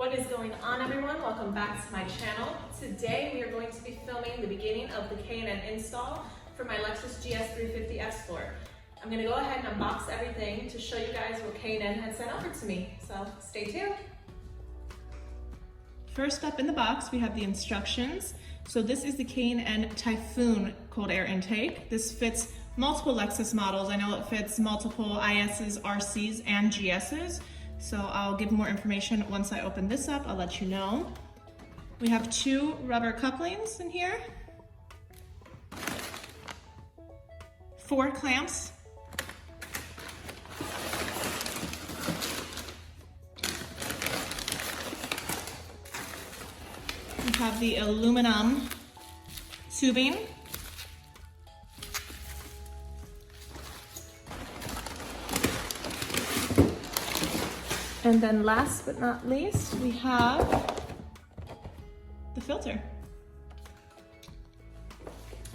What is going on, everyone? Welcome back to my channel. Today we are going to be filming the beginning of the K&N install for my Lexus GS350 F Sport. I'm going to go ahead and unbox everything to show you guys what K&N had sent over to me, so stay tuned. First up in the box we have the instructions. So this is the K&N Typhoon Cold Air Intake. This fits multiple Lexus models. I know it fits multiple ISs, RCs, and GSs. So I'll give more information once I open this up. I'll let you know. We have two rubber couplings in here, 4 clamps, we have the aluminum tubing, and then last but not least, we have the filter.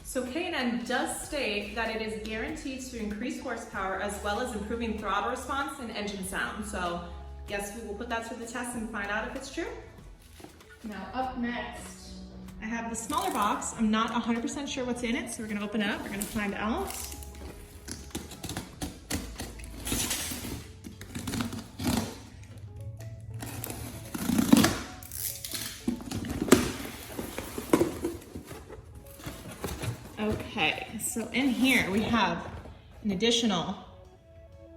So K&N does state that it is guaranteed to increase horsepower as well as improving throttle response and engine sound. So yes, we will put that to the test and find out if it's true. Now up next, I have the smaller box. I'm not 100% sure what's in it, so we're gonna open it up, we're gonna find out. Okay, so in here we have an additional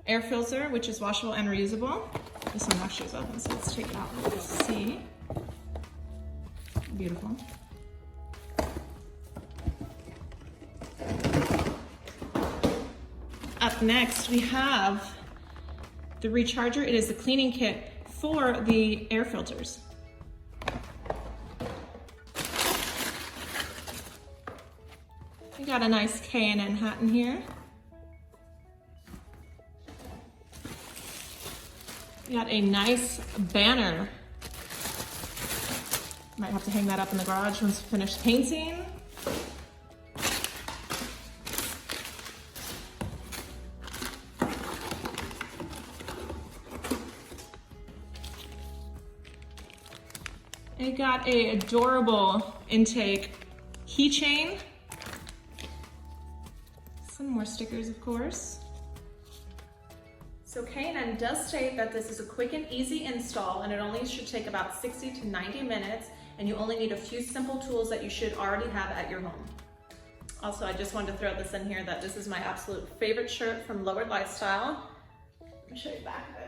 air filter, which is washable and reusable. This one actually is open, so let's take it out and see. Beautiful. Up next, we have the recharger. It is a cleaning kit for the air filters. We got a nice K&N hat in here. We got a nice banner. Might have to hang that up in the garage once we finish painting. I got a adorable intake keychain. Some more stickers, of course. So K&N does state that this is a quick and easy install, and it only should take about 60 to 90 minutes, and you only need a few simple tools that you should already have at your home. Also, I just wanted to throw this in here that this is my absolute favorite shirt from Lowered Lifestyle. Let me show you back of it.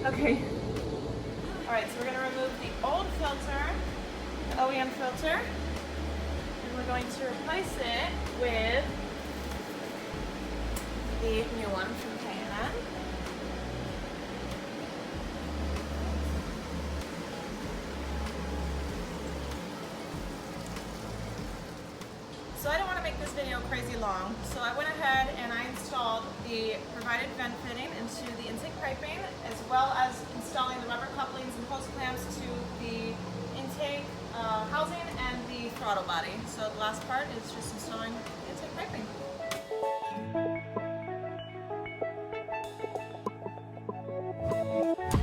Okay. All right, so we're gonna remove the old filter, the OEM filter, and we're going to replace it with the new one from K&N. So I don't want to make this video crazy long, so I went ahead and I installed the provided vent fitting into the intake piping, as well as installing the rubber couplings and hose clamps to the intake housing and the throttle body. So the last part is just installing the intake piping.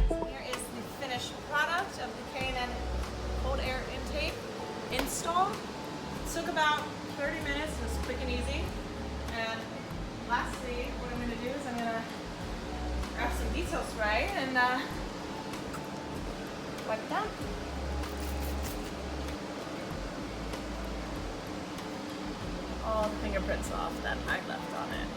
So here is the finished product of the K&N Cold Air Intake install. It took about 30 minutes, it was quick and easy. And lastly, what I'm going to do is I'm going to grab some detail spray and wipe it down. All the fingerprints off that I left on it.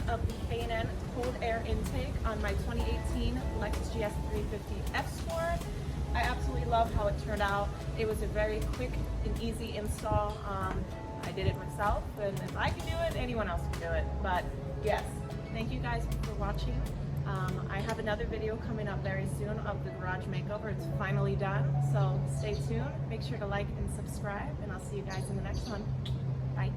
Of the K&N Cold Air Intake on my 2018 Lexus GS350 F Sport. I absolutely love how it turned out. It was a very quick and easy install. I did it myself, and if I can do it, anyone else can do it. But yes, thank you guys for watching. I have another video coming up very soon of the garage makeover. It's finally done, so stay tuned. Make sure to like and subscribe, and I'll see you guys in the next one. Bye.